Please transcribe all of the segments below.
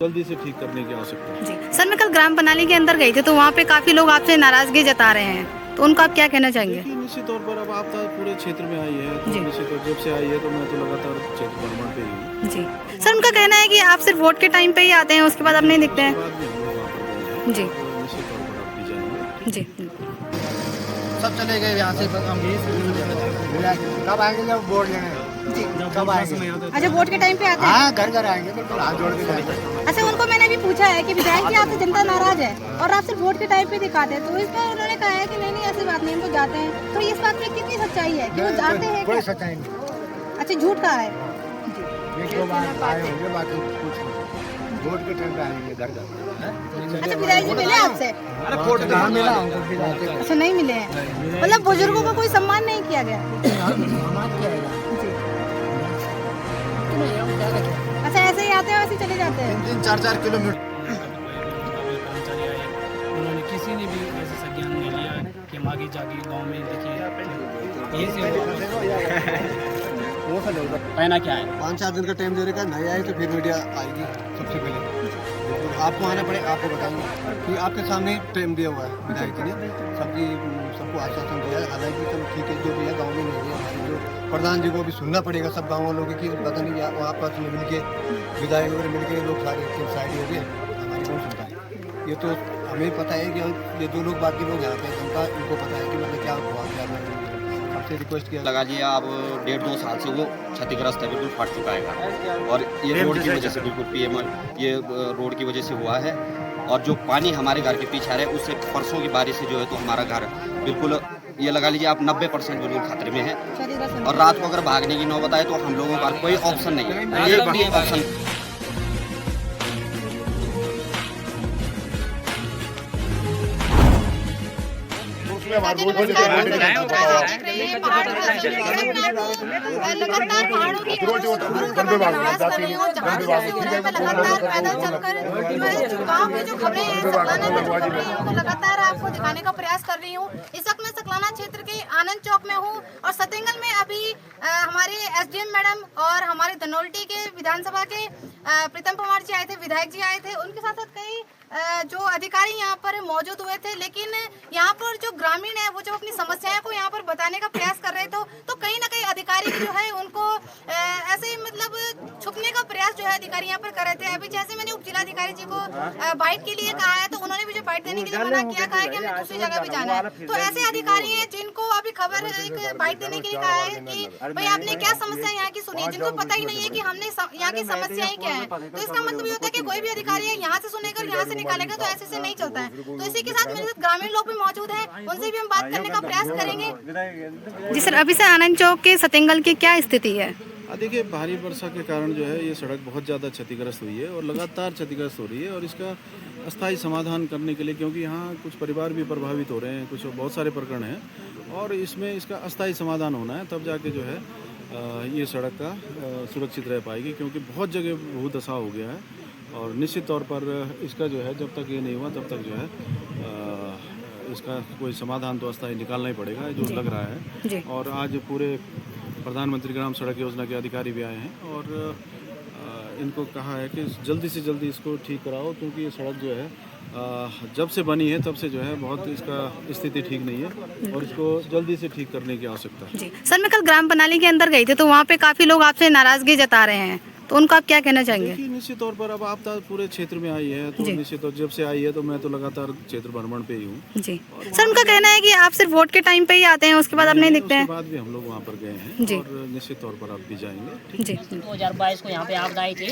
जल्दी से ठीक करने की आवश्यकता है। जी सर, मैं कल ग्राम प्रणाली के अंदर गई थी तो वहाँ पे काफी लोग आपसे नाराजगी जता रहे हैं, तो उनको आप क्या कहना चाहेंगे? देखिए, निश्चित तौर पर अब आप तो पूरे क्षेत्र में आई है, तो जी। निश्चित तौर जब से आई है तो मैं तो लगातार क्षेत्र भ्रमण पे ही हूँ। जी सर, उनका कहना है कि आप सिर्फ वोट के टाइम पे ही आते हैं, उसके बाद आप नहीं दिखते उसके हैं। बाद भी हम लोग वहाँ पर गए हैं, जी तो निश्चित तौर पर आप भी जाएंगे। जी सब चले गए यहाँ से। कब आएंगे जब वोट लेने? जी कब आएंगे? अच्छा, वोट के टाइम पे आते हैं? हाँ, घर घर आएंगे, बिल्कुल हाथ जोड़ के जाएंगे। अच्छा, उनको मैंने अभी पूछा है कि विधायक जी आपसे जनता नाराज है और आप सिर्फ वोट के टाइम पे दिखाते हैं, तो इस पर उन्होंने कहा है कि नहीं ऐसी बात नहीं, हम तो जाते हैं। तो इस बात में कितनी सच्चाई है कि वो जाते हैं कोई क्या? सच्चाई नहीं। अच्छा, झूठ कहा है। एक दो बार आए होंगे, बाकी कुछ नहीं। वोट के टाइम पे आएंगे घर घर। अच्छा, विधायक जी मिले आपसे? कहाँ मिला हमको? अच्छा, नहीं मिले हैं, मतलब बुजुर्गों का कोई सम्मान नहीं किया गया। अच्छा, ऐसे ही आते हैं वैसे ही चले जाते हैं। 3-4 किलोमीटर। कर्मचारी आए, उन्होंने किसी ने भी ऐसे संज्ञान नहीं लिया कि हम आगे जाके गाँव में देखिए यही से कहना क्या है। 5-4 दिन का टाइम दे रखा, नहीं आए तो फिर मीडिया आएगी सबसे पहले। बिल्कुल आपको आना पड़े, आपको बताएंगे कि आपके सामने टाइम दिया हुआ है विधायक जी ने, सबको आश्वासन दिया है। हालांकि सब ठीक है, जो भी है गाँव में नहीं है, हमारे जो प्रधान जी को भी सुनना पड़ेगा सब गाँव वालों की, पता नहीं आपस में मिल के विधायक वगैरह मिल के लोग सारे साइड हो गए, हमारी कौन सुनता है। ये तो हमें पता है कि ये जो लोग बाकी लोग यहाँ पे जनता, इनको पता है कि मतलब क्या हुआ क्या नहीं। आपसे रिक्वेस्ट किया लगा लिया, अब 1.5-2 साल से वो क्षतिग्रस्त है, बिल्कुल फट चुका है और ये रोड की वजह से बिल्कुल पीएमआर ये रोड की वजह से हुआ है। और जो पानी हमारे घर के पीछे आ रहा है उससे परसों की बारिश से जो है तो हमारा घर बिल्कुल ये लगा लीजिए आप 90% बिल्कुल खतरे में है। और रात को अगर भागने की नौबत आए तो हम लोगों का कोई ऑप्शन नहीं है, एक भी ऑप्शन। लगातार पहाड़ों की गाँव की जो खबरें हैं लगातार आपको दिखाने का प्रयास कर रही हूँ। इस वक्त मैं सकलाना क्षेत्र के आनंद चौक में हूँ और सतेंगल में अभी हमारे एसडीएम मैडम और हमारे धनौल्टी के विधानसभा के प्रीतम कुमार जी आए थे, विधायक जी आए थे, उनके साथ साथ कई जो अधिकारी यहाँ पर मौजूद हुए थे। लेकिन यहाँ पर जो ग्रामीण है वो जब अपनी समस्याओं को यहाँ पर बताने का प्रयास कर रहे थे तो कहीं ना कहीं अधिकारी जो है उनको ऐसे ही मतलब छुपने का प्रयास जो है अधिकारी यहाँ पर कर रहे थे। अभी जैसे मैंने उप जिलाधिकारी जी को बाइट के लिए कहा है तो उन्होंने मुझे बाइट देने के लिए मना किया, कहा है कि हमें दूसरी जगह भी जाना है। तो ऐसे अधिकारी हैं जिनको अभी खबर एक बाइट देने के लिए कहा है कि भाई आपने क्या समस्या यहाँ की सुनी, जिनको पता ही नहीं है कि हमने यहाँ की समस्याएं क्या है। तो इसका मतलब ये होता है कि कोई भी अधिकारी है यहाँ से सुनेगा और यहाँ से निकालेगा, तो ऐसे से नहीं चलता है। तो इसी के साथ मेरे साथ ग्रामीण लोग भी मौजूद हैं, उनसे भी हम बात करने का प्रयास करेंगे। जी सर, अभी से आनंद चौक के सतेंगल की क्या स्थिति है? देखिए, भारी वर्षा के कारण जो है ये सड़क बहुत ज़्यादा क्षतिग्रस्त हुई है और लगातार क्षतिग्रस्त हो रही है। और इसका अस्थायी समाधान करने के लिए, क्योंकि यहाँ कुछ परिवार भी प्रभावित हो रहे हैं, कुछ बहुत सारे प्रकरण हैं और इसमें इसका अस्थायी समाधान होना है, तब जाके जो है ये सड़क का सुरक्षित रह पाएगी। क्योंकि बहुत जगह भूदशा हो गया है और निश्चित तौर पर इसका जो है जब तक ये नहीं हुआ तब तक जो है इसका कोई समाधान तो अस्थायी निकालना ही पड़ेगा, जो लग रहा है। और आज पूरे प्रधानमंत्री ग्राम सड़क योजना के अधिकारी भी आए हैं और इनको कहा है कि जल्दी से जल्दी इसको ठीक कराओ, क्योंकि ये सड़क जो है जब से बनी है तब से जो है बहुत इसका स्थिति ठीक नहीं है और इसको जल्दी से ठीक करने की आवश्यकता है। जी सर, मैं कल ग्राम प्रणाली के अंदर गई थी तो वहाँ पे काफी लोग आपसे नाराजगी जता रहे हैं, तो उनको आप क्या कहना चाहेंगे? देखिए, निश्चित तौर पर अब आप तो पूरे क्षेत्र में आई है, तो निश्चित तौर जब से आई है तो मैं तो लगातार क्षेत्र भ्रमण पे ही हूँ। जी सर, उनका कहना है कि आप सिर्फ वोट के टाइम पे ही आते हैं, उसके बाद आप नहीं दिखते हैं। उसके बाद भी हम लोग वहाँ पर गए हैं और निश्चित तौर पर आप भी जाएंगे। जी 2022 को यहाँ पे आपदा आई थी,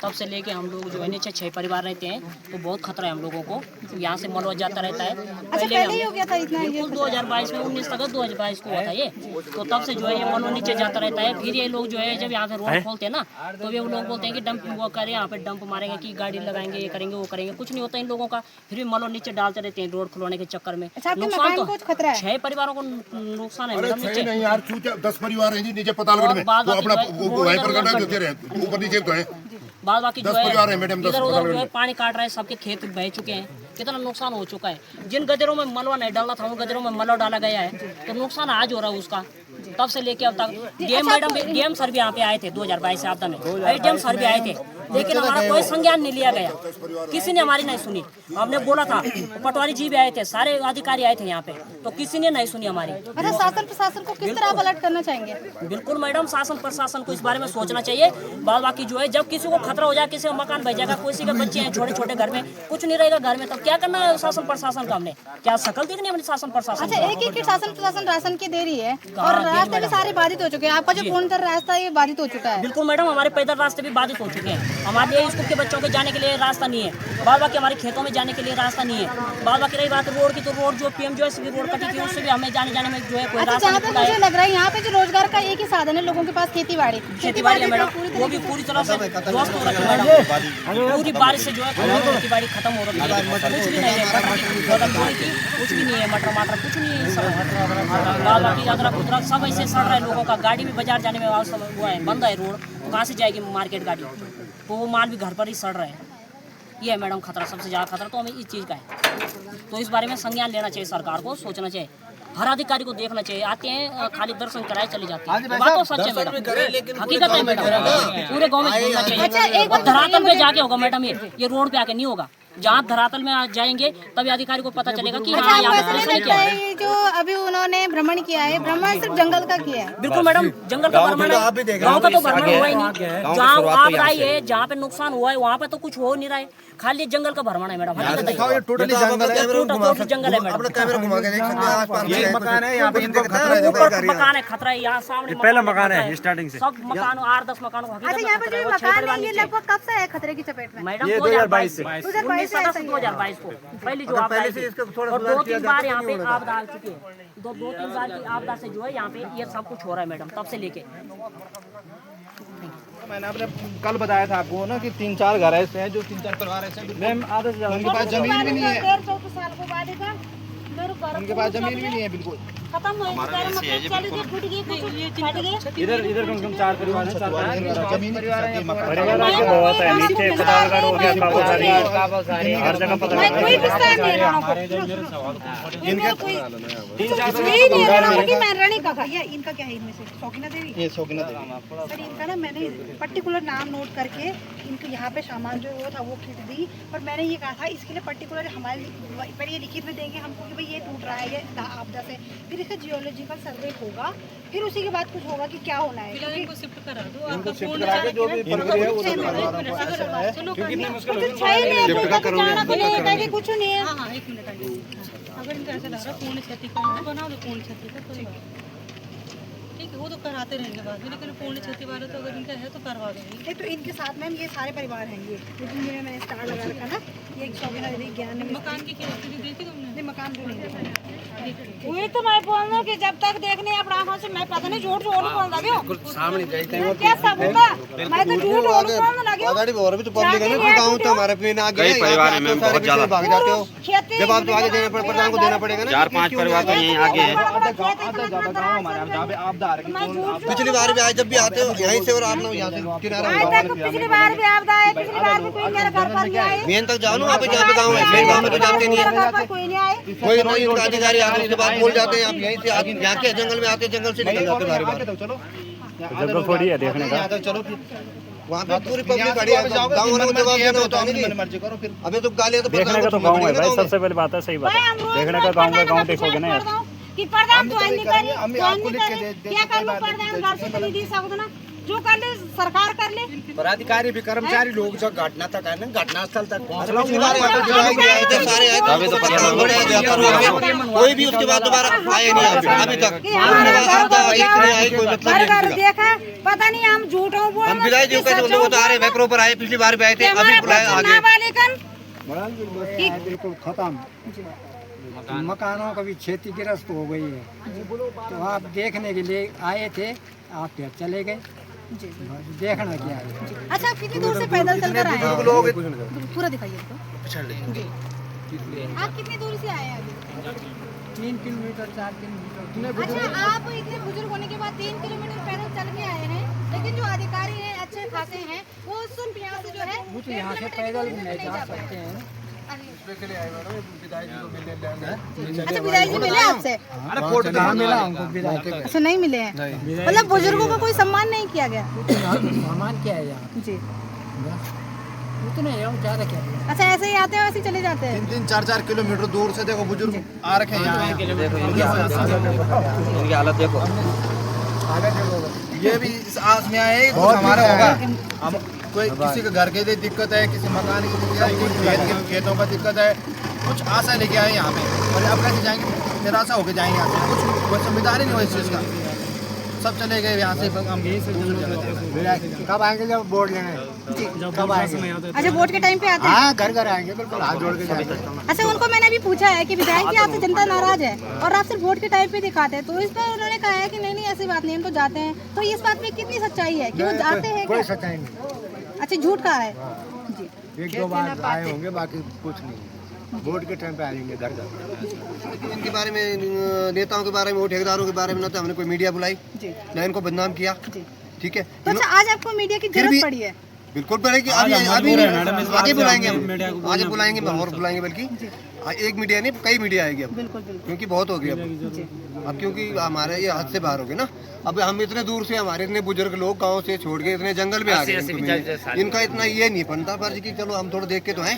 तब से लेके हम लोग जो है नीचे 6 परिवार रहते हैं, तो बहुत खतरा है हम लोगों को। यहाँ से मलबा जाता रहता है। पहले ही हो गया था इतना? बिल्कुल 2022 में 19 अगस्त 2022 को हुआ था ये, तो तब से जो है ये मलबा नीचे जाता रहता है। फिर ये लोग जो है जब यहाँ पे रोड खोलते हैं ना तो ये लोग बोलते हैं कि डंपिंग वो करें, यहाँ पे डंप मारेंगे कि गाड़ी लगाएंगे, ये करेंगे वो करेंगे, कुछ नहीं होता इन लोगों का। फिर भी मलबा नीचे डालते रहते हैं रोड खुलवाने के चक्कर में। नुकसान तो 6 परिवारों को नुकसान है मैडम नीचे। नहीं यार, 10 परिवार हैं जी नीचे पतालगढ़ में, तो अपना वहीं पर करना देते रहे, ऊपर नीचे तो है। बाद बाकी जो 10 परिवार है मैडम, 10 इधर उधर जो है पानी काट रहा है, सबके खेत बह चुके हैं, कितना नुकसान हो चुका है। जिन गदेरों में मलबा नहीं डालना था उन गदेरों में मलबा डाला गया है, तो नुकसान आज हो रहा है उसका। तब से लेके अब तक डीएम मैडम डीएम सर भी यहाँ पे आए थे 2022 से आपदा में, डीएम सर भी आए थे। लेकिन हमारा कोई संज्ञान नहीं लिया गया, किसी ने हमारी नहीं सुनी। हमने बोला था, पटवारी जी भी आए थे, सारे अधिकारी आए थे यहाँ पे, तो किसी ने नहीं सुनी हमारी। अच्छा, शासन प्रशासन को किस तरह आप अलर्ट करना चाहेंगे? बिल्कुल मैडम, शासन प्रशासन को इस बारे में सोचना चाहिए। बाद बाकी जो है, जब किसी को खतरा हो जाए, किसी का मकान बह जाएगा, किसी के बच्चे हैं छोटे छोटे घर में, कुछ नहीं रहेगा घर में, तब क्या करना है शासन प्रशासन का? हमने क्या शकल देखनी है अपनी शासन प्रशासन? अच्छा, एक एक शासन प्रशासन राशन की दे रही है और रास्ते भी सारे बाधित हो चुके हैं। आपका जो पूर्णतः रास्ता ये बाधित हो चुका है। बिल्कुल मैडम, हमारे पैदल रास्ते भी बाधित हो चुके हैं। हमारे लिए स्कूल के बच्चों के जाने के लिए रास्ता नहीं है, बाद बाकी हमारे खेतों में जाने के लिए रास्ता नहीं है। बाद बाकी रही बात रोड की, तो रोड जो PM जो है रोड कटी थी, उससे भी हमें जाने में जो है कोई अच्छा, रास्ता जहाँ नहीं पे मुझे लग रहा है यहाँ पे जो रोजगार का एक ही साधन है लोगों के पास, खेती बाड़ी है मैडम, वो भी पूरी तरह से ध्वस्त हो रखी है मैडम। पूरी बारिश से जो है खेती बाड़ी खत्म हो रही है, कुछ भी नहीं है, कुछ भी नहीं है, मटर कुछ नहीं है। बाद बाकी अदरक उदरक सब ऐसे सड़ रहा है लोगों का। गाड़ी भी बाजार जाने में वो है, बंद है रोड, तो कहाँ से जाएगी मार्केट गाड़ी? तो वो माल भी घर पर ही सड़ रहे हैं। ये है मैडम खतरा, सबसे ज़्यादा खतरा तो हमें इस चीज़ का है। तो इस बारे में संज्ञान लेना चाहिए, सरकार को सोचना चाहिए, हर अधिकारी को देखना चाहिए। आते हैं खाली दर्शन कराए चले जाते हैं, बात तो सच है मैडम, हकीकत है मैडम। पूरे गांव में घूमना चाहिए। और धरातल पे जाके होगा मैडम, ये रोड पे आके नहीं होगा। जहाँ धरातल में जाएंगे तभी अधिकारी को पता चलेगा कि हाँ यहाँ पे क्या है। जो अभी उन्होंने भ्रमण किया है, भ्रमण सिर्फ जंगल का किया है। बिल्कुल मैडम, जंगल का भ्रमण है, गाँव का तो भ्रमण हुआ ही नहीं। जहाँ आग आई है, जहाँ पे नुकसान हुआ है, वहाँ पे तो कुछ हो नहीं रहा है, खाली जंगल का भ्रमण है मैडम। टोटली जंगल है, जंगल है मैडम। कैमरा घुमा के देख सकते हैं आसपास मकान है यहाँ पे, मकान है, खतरा है यहाँ सामने, पहला मकान है स्टार्टिंग से, सब मकान 8-10 मकान। अच्छा, यहाँ पर जो मकान है ये लगभग कब से है खतरे की चपेट में? मैडम ये 2022 से 2022 को पहली जो आपदा आई थी, और 2-3 बार यहाँ पे आपदा आ चुकी है। 2-3 बार की आपदा से जो है यहाँ पे ये सब कुछ हो रहा है मैडम, तब से लेके। मैंने आपने कल बताया था आपको ना कि 3-4 घर ऐसे हैं जो 3-4 परिवार ऐसे हैं मैम, आधे से ज्यादा उनके पास जमीन भी नहीं है, 13-14 साल को बाद उनके पास जमीन भी नहीं है बिल्कुल। खत्म हो इधर इधर कम से कम 4 परिवार हैं, 4 जमीन परिवार है, बहुत है नीचे पतालगढ़ हो गया, काबोसारी हर जगह पता कोई विस्तार नहीं है राणा को। इनका कोई यही नहीं है राणा की महारानी का। ये इनका क्या है इनमें से? शौकीना देवी। ये शौकीना देवी सर, इनका ना मैंने पर्टिकुलर नाम नोट करके इनको यहाँ पे सामान जो वो था वो किट दी, पर मैंने ये कहा था इसके लिए पर्टिकुलर हमारे पर ये लिखित में देंगे हमको कि भाई ये टूट रहा है, ये आपदा से, फिर इसका जियोलॉजिकल सर्वे होगा, फिर उसी के बाद कुछ होगा कि क्या होना है। इनको शिफ्ट करा के जो भी प्रक्रिया है वो क्योंकि इतनी मुश्किल कुछ नहीं है। अगर इनका ऐसा लग रहा है पूर्ण क्षति का बनाओ, तो पूर्ण क्षति का कोई बात ठीक है, वो तो कराते रहेंगे बाद में, लेकिन पूर्ण क्षति वाले तो अगर इनका है तो करवा देंगे। तो इनके साथ मैम ये सारे परिवार हैं, ये जिनमें मैंने स्टार लगा रखा ना, ये शौकीना देवी ज्ञान मकान की क्या स्थिति देखी तुमने? मकान भी नहीं देखा। वही तो मैं बोल रहा हूँ कि जब तक देखने अपना आँखों से, मैं पता नहीं झूठ बोल रही हूँ सामने क्या सबूत है, मैं तो झूठ बोल लगी हूँ। गाड़ी और भी तो पब्लिक है ना, गाँव तो हमारे पे ना गए परिवार है मैम, बहुत ज्यादा भाग जाते हो। जब आप तो आगे देना पड़ेगा, प्रधान को देना पड़ेगा ना। 4-5 परिवार तो यहीं आगे है। पिछली बार भी आए, जब भी आते हो यहीं से, और आप ना यहाँ से किनारा पिछली बार भी आपदा है, पिछली बार भी कोई मेरे घर पर नहीं आए, मेन तक जाओ ना, वहाँ पे जहाँ पे गाँव है, मेन गाँव में तो जाते नहीं है कोई नहीं आए। कोई नहीं, उनका अधिकारी आगे उसके बाद बोल जाते हैं आप यहीं से आगे, यहाँ के जंगल में आते, जंगल से निकल जाते बार बार। जगह थोड़ी है देखने का, चलो वहाँ पे पूरी पब्लिक खड़ी है, गाँव वालों को जवाब देना होता है ना। अभी तो गाली तो देखने का तो गाँव है भाई, सबसे पहले बात है, सही बात है, देखने का गाँव देखोगे ना यार कि प्रधान ज्वाइन नहीं करी, क्या कर लो प्रधान घर से नहीं दी सकते ना, जो कर ले सरकार कर ले। पर अधिकारी भी कर्मचारी लोग जो घटना तक है ना, घटना स्थल तक पहुँच सारे आए थे, कोई भी उसके बाद दोबारा आए नहीं अभी तक। देखा पता नहीं हम झूठों बोल, हम विदाई जी कैसे बोलते, वो तो आ रहे हैं प्रॉपर आए, पिछली बार भी आए थे, अभी बुलाए आगे। बिल्कुल खत्म, मकानों का भी क्षतिग्रस्त हो गई है, तो आप देखने के लिए आए थे, आप फिर चले गए, देखना क्या है। अच्छा, कितनी दूर से पैदल चलकर आए हैं? पूरा दिखाइए तो। आप कितनी दूर से आए हैं अभी? 3 किलोमीटर 4 किलोमीटर। अच्छा, आप इतने बुजुर्ग होने के बाद 3 किलोमीटर पैदल चल के आए हैं, लेकिन जो अधिकारी हैं अच्छे खासे हैं, वो सुन यहाँ से जो है वो तो यहाँ से पैदल नहीं जा सकते हैं। अच्छा, विदाई जी मिले आपसे? कहाँ मिला हमको विदाई? अच्छा, नहीं मिले हैं, मतलब बुजुर्गों का कोई सम्मान नहीं किया गया? सम्मान क्या है यहाँ जी। उतने हैं ज़्यादा क्या। अच्छा, ऐसे ही आते हैं वैसे ही चले जाते हैं? 3-4 किलोमीटर दूर से देखो बुजुर्ग आ रखे हैं यहाँ। देखो इनकी हालत देखो। ये भी इस आस में आए कि कुछ हमारा होगा। हम कोई किसी के घर के लिए दिक्कत है, किसी मकान की दिक्कत है, खेतों पर दिक्कत है, कुछ आशा लेके आए यहाँ पे और अब कैसे जाएंगे, निराशा होकर जाएंगे यहाँ से। कुछ कोई संविधान ही नहीं हो इस चीज़ का, सब चले गए यहाँ से। हम यहीं से दूसरी जगह कब आएंगे जब वोट लेने? कब आएंगे? अच्छा, वोट के टाइम पे आते हैं? हाँ, घर घर आएंगे, बिल्कुल हाथ जोड़ के जाएंगे। अच्छा, उनको मैंने अभी पूछा है कि विधायक जी आपसे जनता नाराज है और आप सिर्फ वोट के टाइम पे दिखाते हैं, तो इस पर उन्होंने कहा है कि नहीं ऐसी बात नहीं, हम तो जाते हैं। तो इस बात में कितनी सच्चाई है कि वो जाते हैं? कोई सच्चाई नहीं। अच्छा, झूठ कहा है जी। 1-2 बार आए होंगे, बाकी कुछ नहीं। वोट के टाइम पे आएंगे घर घर। इनके बारे में, नेताओं के बारे में, ठेकेदारों के बारे में ना तो हमने कोई मीडिया बुलाई ना इनको बदनाम किया। ठीक है, तो अच्छा, आज आपको मीडिया की जरूरत पड़ी है? बिल्कुल पड़ेगी। अभी आगे बुलाएंगे हम, आगे बुलाएंगे और बुलाएंगे, बल्कि एक मीडिया नहीं कई मीडिया आएगी अब, क्योंकि बहुत हो गया अब क्योंकि हमारे ये हद से बाहर हो गए ना। अब हम इतने दूर से, हमारे इतने बुजुर्ग लोग गांव से छोड़ के इतने जंगल में आ गए, इनका इतना ये नहीं बनता फर्ज कि चलो हम थोड़ा देख के तो हैं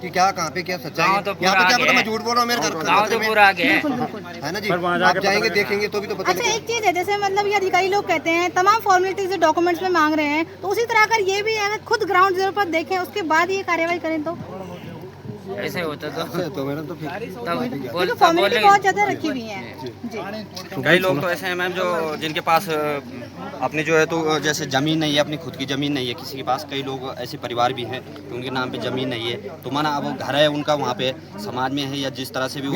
कि क्या कहाँ पे क्या सच्चाई है। यहाँ पे क्या पता मैं झूठ बोल रहा हूँ, मेरे घर है ना जी। आप जाएंगे देखेंगे तो भी तो पता। अच्छा, एक चीज है, जैसे मतलब ये अधिकारी लोग कहते हैं तमाम फॉर्मेलिटीज जो डॉक्यूमेंट्स में मांग रहे हैं, तो उसी तरह अगर ये भी अगर खुद ग्राउंड जीरो पर देखें उसके बाद ये कार्रवाई करें तो ऐसे होता तो मैडम तो क्योंकि फॉर्मेलिटी बहुत ज्यादा रखी हुई है। कई लोग तो ऐसे हैं मैम जो जिनके पास अपनी जो है तो जैसे ज़मीन नहीं है, अपनी खुद की ज़मीन नहीं है किसी के पास। कई लोग ऐसे परिवार भी हैं कि उनके नाम पे ज़मीन नहीं है, तो माना अब घर है उनका वहाँ पे समाज में है या जिस तरह से भी वो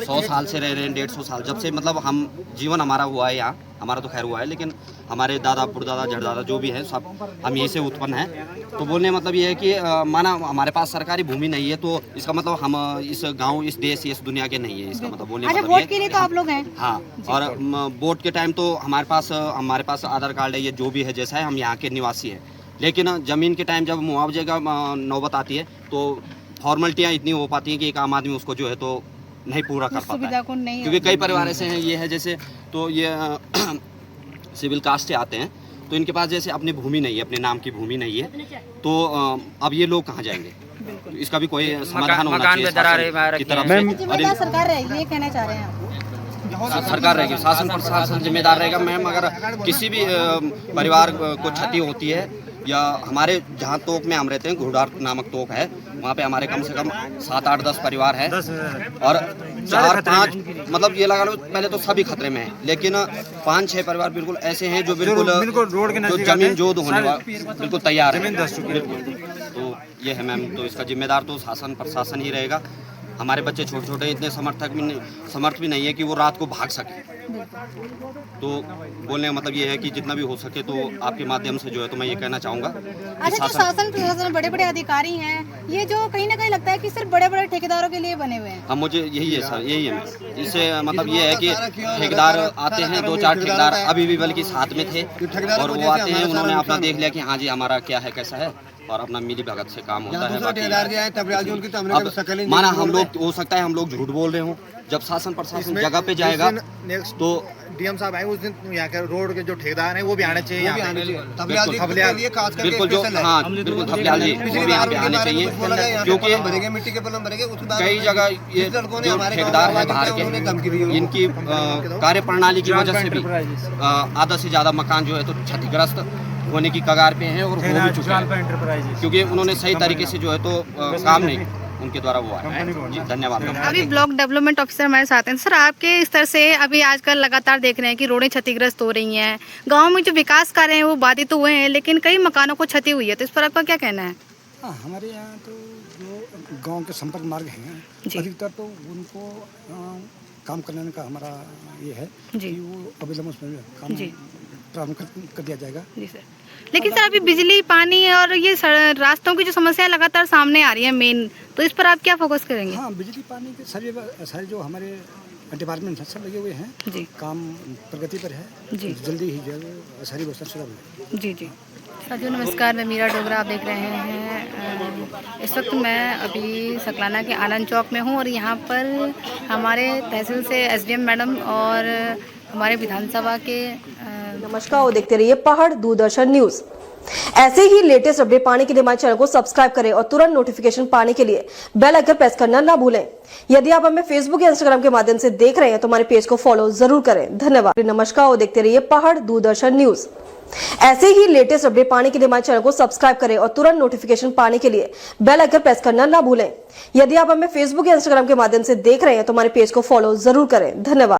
100 साल से रह रहे हैं, 150 साल जब से मतलब हम जीवन हमारा हुआ है यहाँ, हमारा तो खैर हुआ है, लेकिन हमारे दादा पुरदादा जड़दादा जो भी हैं सब हम यहीं से उत्पन्न हैं। तो बोलने मतलब ये है कि माना हमारे पास सरकारी भूमि नहीं है तो इसका मतलब हम इस गांव, इस देश, इस दुनिया के नहीं है, इसका मतलब बोलने अच्छा, वोट के लिए तो आप लोग हैं? हाँ, और वोट के टाइम तो हमारे पास आधार कार्ड है, ये जो भी है जैसा है, हम यहाँ के निवासी हैं। लेकिन ज़मीन के टाइम जब मुआवजे का नौबत आती है तो फॉर्मेलिटियाँ इतनी हो पाती हैं कि एक आम आदमी उसको जो है तो नहीं पूरा कर पाता है, क्योंकि कई परिवार ऐसे हैं, ये है जैसे तो ये सिविल कास्ट से आते हैं, तो इनके पास जैसे अपनी भूमि नहीं है, अपने नाम की भूमि नहीं है, तो अब ये लोग कहाँ जाएंगे? तो इसका भी कोई समाधान होना चाहिए की तरफ से। सरकार रहेगी, ये कहना चाह रहे हैं? सरकार रहेगी, शासन प्रशासन जिम्मेदार रहेगा। मैम अगर किसी भी परिवार को क्षति होती है या हमारे जहाँ तोक में हम रहते हैं, घुड़ार नामक तोक है, वहाँ पे हमारे कम से कम 7, 8, 10 परिवार हैं और 4, 5 मतलब ये लगा लो पहले तो सभी खतरे में हैं, लेकिन 5, 6 परिवार बिल्कुल ऐसे हैं जो बिल्कुल रोड के जो जमीन जोद होने वाला बिल्कुल तैयार है। तो ये है मैम, तो इसका जिम्मेदार तो शासन प्रशासन ही रहेगा। हमारे बच्चे छोटे छोटे इतने समर्थ भी नहीं है कि वो रात को भाग सके। तो बोलने का मतलब ये है कि जितना भी हो सके तो आपके माध्यम से जो है तो मैं ये कहना चाहूँगा। अच्छा, जो शासन प्रशासन बड़े बड़े अधिकारी हैं, ये जो कहीं ना कहीं लगता है कि सिर्फ बड़े बड़े ठेकेदारों के लिए बने हुए हैं। हाँ, मुझे यही है सर, यही है। इससे मतलब ये है कि ठेकेदार आते हैं, 2-4 ठेकेदार अभी भी बल्कि साथ में थे और वो आते हैं, उन्होंने अपना देख लिया कि हाँ जी हमारा क्या है कैसा है, और अपना मिली भगत से काम होता है। माना हम लोग हो सकता है हम लोग झूठ बोल रहे हों, जब शासन प्रशासन जगह पे जाएगा तो डीएम साहब आए उस दिन यहाँ के रोड के जो ठेकेदार हैं वो भी आने चाहिए, बिल्कुल जो हाँ बिल्कुल थपलियाल जी वो भी यहाँ पे आने चाहिए, क्योंकि कई जगह ये जो ठेकेदार है बाहर के, इनकी कार्य प्रणाली की वजह से भी आधा से ज़्यादा मकान जो है तो क्षतिग्रस्त होने की कगार पे हैं और हो भी चुके हैं, क्योंकि उन्होंने सही तरीके से जो है तो काम नहीं उनके द्वारा हुआ है। जी धन्यवाद। अभी ब्लॉक डेवलपमेंट ऑफिसर हमारे साथ हैं। सर, आपके स्तर से अभी आजकल लगातार देख रहे हैं कि रोडें क्षतिग्रस्त हो रही हैं, गांव में जो विकास कार्य हैं वो बाधित हुए हैं, लेकिन कई मकानों को क्षति हुई है, तो इस पर आपका क्या कहना है? हमारे यहाँ तो जो गाँव के संपर्क मार्ग हैं अधिकतर तो उनको काम करने का हमारा ये है कि वो अविलंब उसमें काम प्रारंभ कर दिया जाएगा। जी सर, लेकिन सर अभी बिजली, पानी और ये रास्तों की जो समस्या लगातार सामने आ रही है मेन, तो इस पर आप क्या फोकस करेंगे? हाँ, बिजली पानी के सारे जो हमारे डिपार्टमेंट सब लगे हुए हैं जी, काम प्रगति पर है जी, जल्दी ही सारी व्यवस्था शुरू होगी। जी जी। साथियों नमस्कार, मैं मीरा डोगरा, आप देख रहे हैं। इस वक्त मैं अभी सकलाना के आनंद चौक में हूँ और यहाँ पर हमारे तहसील से एसडीएम मैडम और हमारे विधानसभा के नमस्कार, देखते रहिए पहाड़ दूरदर्शन न्यूज। ऐसे ही लेटेस्ट अपडेट पाने के लिए हमारे चैनल को सब्सक्राइब करें और तुरंत नोटिफिकेशन पाने के लिए बेल आइकन प्रेस करना ना भूलें। यदि आप हमें फेसबुक या इंस्टाग्राम के माध्यम से देख रहे हैं तो हमारे पेज को फॉलो जरूर करें। धन्यवाद। नमस्कार और देखते रहिए पहाड़ दूरदर्शन न्यूज। ऐसे ही लेटेस्ट अपडेट पाने के लिए हमारे चैनल को सब्सक्राइब करें और तुरंत नोटिफिकेशन पाने के लिए बेल आइकन प्रेस करना ना भूलें। यदि आप हमें फेसबुक या इंस्टाग्राम के माध्यम से देख रहे हैं तो हमारे पेज को फॉलो जरूर करें। धन्यवाद।